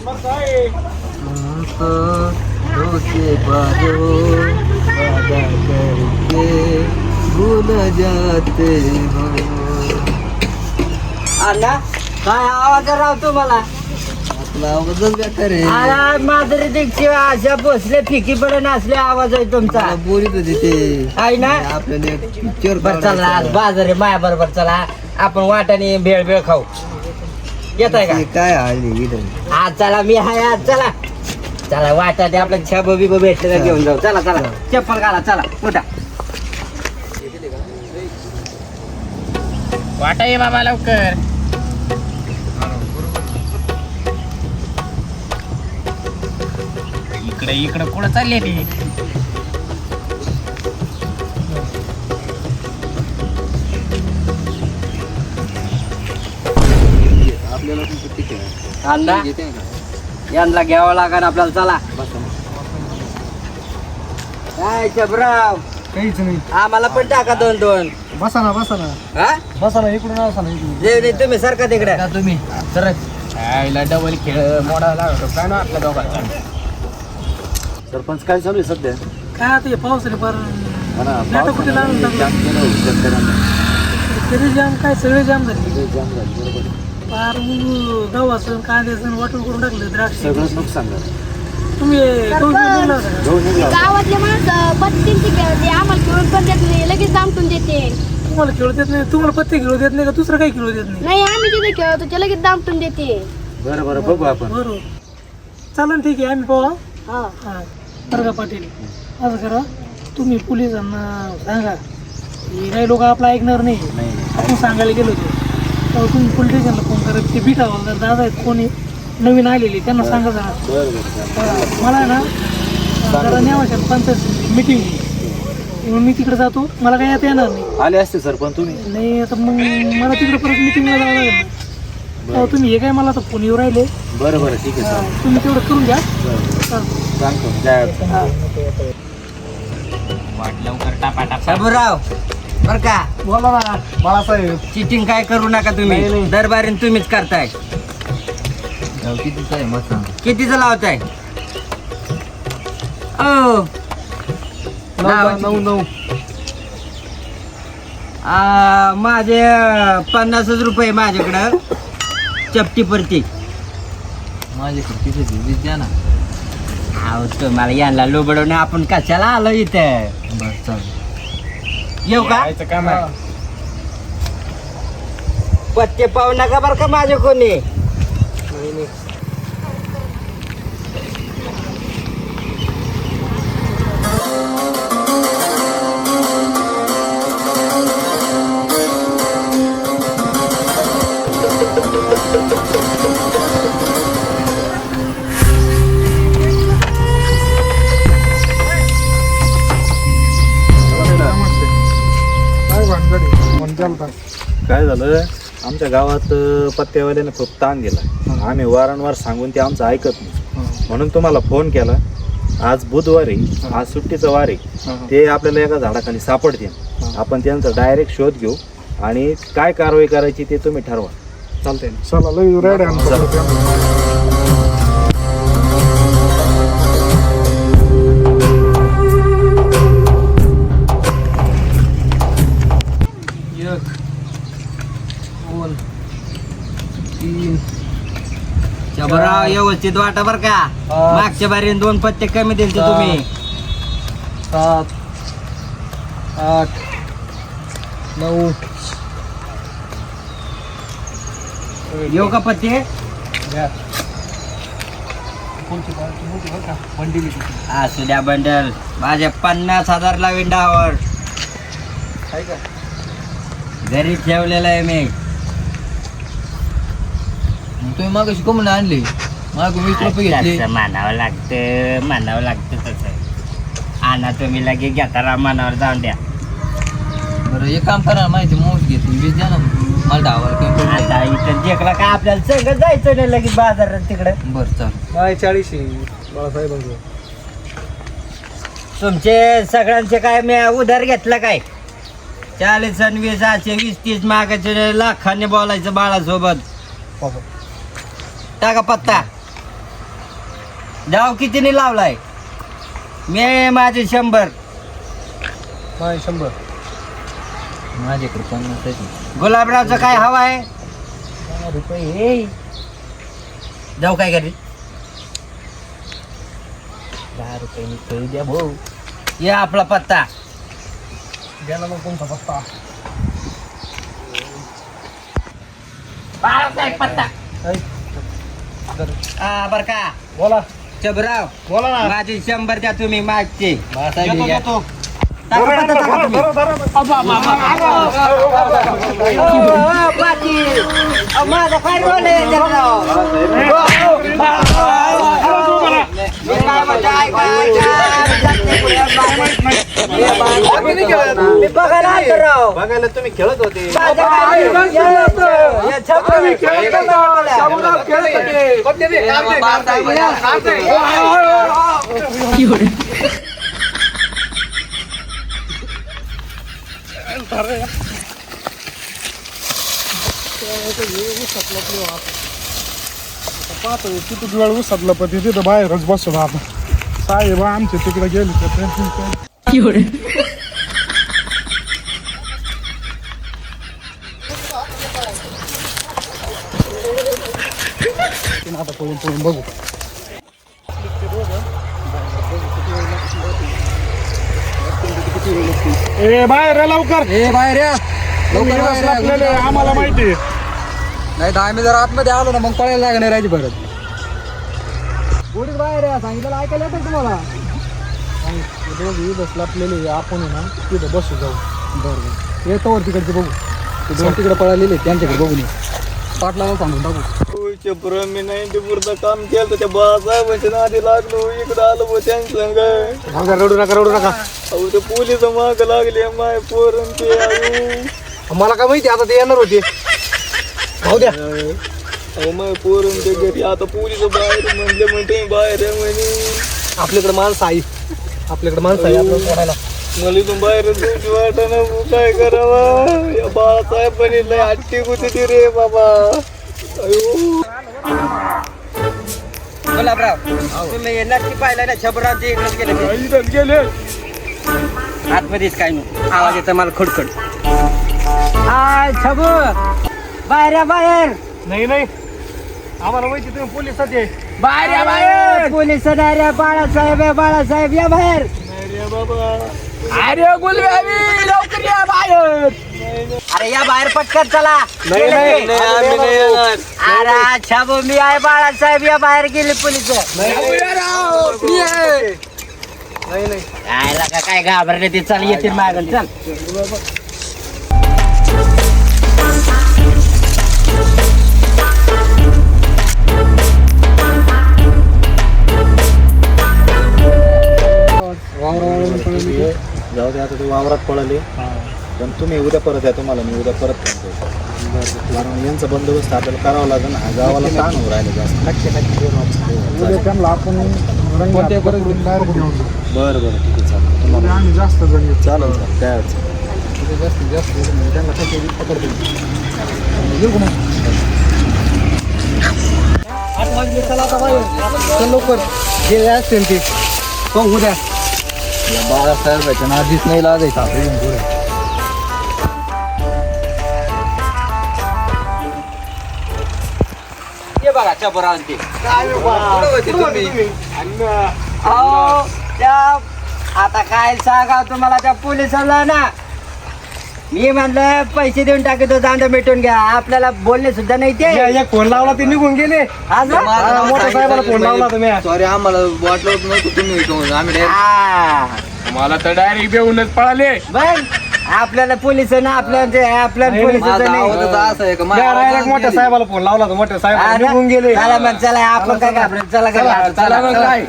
तुमको धोखे बाजो वादा करके भूल जाते हो. अण्णा काय आवाज राव तुम्हाला? आपला आवाजच बेकार आहे. अरे माधुरी दीक्षित अशा बसले फिकी पडून असले आवाज आहे तुमचा. बोलीत होती ते आहे ना आपल्याला पिक्चर. बरं चला आज बाजार आहे माया बरोबर. चला आपण वाटाने भेळ भेळ खाऊ. येत आहे का? काय आज चला मी हाय आज. चला चला वाटाने आपल्या छाबो बिबो भेटले तर घेऊन जाऊ. चला चला चप्पल घाला. चला मोठा वाटा ये मामा लवकर. इकडे इकडे कुठं चालले ती? अण्णा यांना घ्यावं लागेल आपल्याला. चला काय शबराव काहीच नाही. आम्हाला पण टाका 2-2. बसा ना बसा ना हा बसा ना इकडून बसा ना इकडून. जे नाही तुम्ही सारखा तिकडे तुम्ही सर. आईला डबल खेळ मोडा लागतो काय ना आपल्या दोघांचा. सरपंच काय चालू आहे सध्या? काय आता हे पाऊस रे पर जाम काय सगळे जाम झाले. पार गव्हाचं कांद्याचं वाटून करून टाकलं द्राक्ष. सगळंच नुकसान झालं. तुम्ही गहू घेऊन लावता का? गावातले माणसं पत्तींची खेळते आम्हाला खेळून पण देत नाही लगेच दामटून देते. तुम्हाला खेळू देत नाही? तुम्हाला पत्ते खेळू देत नाही का दुसरं काही खेळू देत नाही? नाही आम्ही तिथे खेळतो ते लगेच दामटून देते. बरं बरं बघू आपण. बरोबर चालेल ठीक आहे आम्ही पाहू. हा हा बरं का पाटील असं करा तुम्ही पोलिसांना सांगा. हे काही लोक आपलं ऐकणार नाही. आपण सांगायला गेलो होतो तेव्हा तुम्ही पोलीस स्टेशनला फोन करा. ते बीट हवालदार दादा आहेत कोणी नवीन आलेली त्यांना सांगा जरा. मला आहे ना जरा न्यावाशा पंचायत मीटिंग म्हणून मी तिकडे जातो. मला काही आता येणार नाही. आले असते सरपंच तुम्ही. नाही आता मग मला तिकडे परत मीटिंगला जावं लागेल ना. तेव्हा तुम्ही हे काय मला आता फोन येऊ राहिले. बरं बरं ठीक आहे. तुम्ही तेवढं करून घ्या. सांगतो काय वाट लवकर टापा टापा. शबराव बर का बोला ना बाळासाहेब. चिटिंग काय करू नका तुम्ही. दरबारीन तुम्हीच करताय. कितीच आहे मग सांग. कितीचं लावताय? ओ 9 माझे 50 रुपये माझ्याकडं चपटी परती. माझ्याकडे किती द्या ना. अहो तुम्हाला यांना लोबडवणे आपण कशाला आलो इथं. बरं चालेल. येऊ का? यायचं काम आहे. पत्ते पाहू नका बर का माझे कोणी. काय झालं आमच्या गावात पत्त्यावाल्याने खूप ताण दिला. आम्ही वारंवार सांगून ते आमचं ऐकत नाही. म्हणून तुम्हाला फोन केला. आज बुधवार आहे. आज सुट्टीचं वार आहे. ते आपल्याला एका झाडाखाली सापडतील. आपण त्यांचा डायरेक्ट शोध घेऊ आणि काय कारवाई करायची ते तुम्ही ठरवा. चालतंय. चला लई रेड आहे. शबराव व्यवस्थित वाटा बर का. मागच्या बारीने 2 पत्ते कमी दिले तुम्ही. 7 8 9 येऊ का पत्ते? असू द्या बंडल. माझ्या 50,000 लावीन डावर. घरी ठेवलेला आहे मी. तुम्ही मागाशी कमून आणले. मागून 20 रुपये घेतले. तसं मानावं लागतं तसं. आणा तुम्ही लगेच घेता राव मनावर जाऊन द्या. बरं एक काम करा माहिती मोज घेतली 20 द्या ना. मला डावाला आता इथं जेकला काय आपल्याला सगळं जायचं नाही लगेच बाजारात तिकडे. बरं चालेल. काय 40 बाळासाहेब. तुमचे सगळ्यांचे काय मी उधार घेतला काय? 40 आणि 20 असे 20-30 मागायचे लाखाने बोलायचं बाळासोबत. टाका पत्ता. डाव कितीने लावलाय? मी माझे 100. माझ्याकडे 50 आहे. गुलाबरावचं काय हवा आहे? जाऊ काय करी? 10 रुपये खेळू द्या भाऊ. या आपला पत्ता. गेला मग कोणता पत्ता? पत्ता बर का बोला चबराव, बोला ना. माझे 100 द्या तुम्ही मागचे. घेतो, घेतो. माझा काय रोल आहे चबराव? मी काय म्हणतो, मी बघायला आलो राव. बघायला तुम्ही खेळत होते. माझं काय रोल आहे? या छपरावी खेळत होता. पाहतो किती वेळ उसतलं पण तिथं बाहेरच बसलो आता. साहेब आमचे तिकडे गेले आता पळून पळून बघू. ए बाहेर या लवकर. बाहेर या. तुम्ही दिवस लपलेले, आम्हाला माहिती आहे. नाही तर आम्ही जर आतमध्ये आलो ना मग पळायला लागणार राहायची परत. गोडीत बाहेर या, सांगितलं ऐकायला येतं तुम्हाला. दिवस लपलेले आपण आहे ना तिथं बसू जाऊ. बरोबर येतो वर तिकडचे बघू. ते 2 तिकडे पळालेले त्यांच्याकडे बघू नये. पाटलाला सांगून टाकू. मी 90 काम केलं त्या बाळासाहेबांच्या नादी लागलो. इकडं आलो बा त्यांच्या संग. रडू नका रडू नका. अहो ते पोलीस माग लागले माय पोरण ते. मला काय माहिती आता ते येणार होते. भाऊ द्या. अहो माय पोरण ते घरी आता पोलीस बाहेर म्हणते बाहेर आहे म्हणे. आपल्याकडे माणसं आहे. आपल्याकडे माणसं आहे आपल्याला सोडायला. मला इथून बाहेर जाऊची वाटाणा काय करावा. या बाळासाहेबांनी लय हट्टी होती रे बाबा. अयो गुलाबराव, तुम्ही नक्की पाहिलं ना छबरावचे इकडेच गेले. आतमध्येच काय नाही, आवाज येतो मला खडखड. छबू बाहेर या, बाहेर. नाही नाही आम्हाला माहिती तुम्ही पोलिसात आहे. बाहेर या, बाहेर. पोलिस रे बाळासाहेब आहे, बाळासाहेब या बाहेर. अरे गुलबी लवकर या बाहेर. अरे या बाहेर पटकन चला. अरे छबू मी आहे, बाळासाहेब या बाहेर गेले पोलिस. काय घाबरले ते. चल येतील मागल. चल जाऊ दे आता ते वावरात पळाले. पण तुम्ही उद्या परत या. तुम्हाला मी उद्या परत सांगतो. कारण यांचा बंदोबस्त आपल्याला करावा लागेल. गावाला ताण होऊ राहिलं जास्त. त्यांना आपण कोणत्या परत घेऊन डायरेक्ट घेऊन जाऊ. बरं बरं ठीक आहे चालेल. आम्ही जास्त जण येतो. चालेल चालेल काय अडचण जास्तीत जास्त त्यांना काही पकडतो. येऊ का मग? चल लवकर जे असतील ते पाहू उद्या. बाळासाहेबाच्या नादीच नाही लागायचं आपल्या पुढे. ये बघा छबरावचे. आता काय सांगा तुम्हाला त्या पोलिसाला ना. मी म्हणलं पैसे देऊन टाकतो, जाऊन मिटून घ्या. आपल्याला बोलणे सुद्धा नाही ते. फोन लावला ते निघून गेले. मोठ्या साहेबाला फोन लावला तुम्ही. सॉरी आम्हाला वाटलं नव्हतं तुम्ही इथं. आम्ही मला तर डायरेक्ट बेऊनच पळाले. बघ आपल्याला पोलिस ना आपल्या पोलिस असं आहे का मोठ्या साहेबाला फोन लावला तर मोठ्या साहेब निघून गेले. चला मग, चला आपण काय घाबरेल. चला घरी. चला मग काय.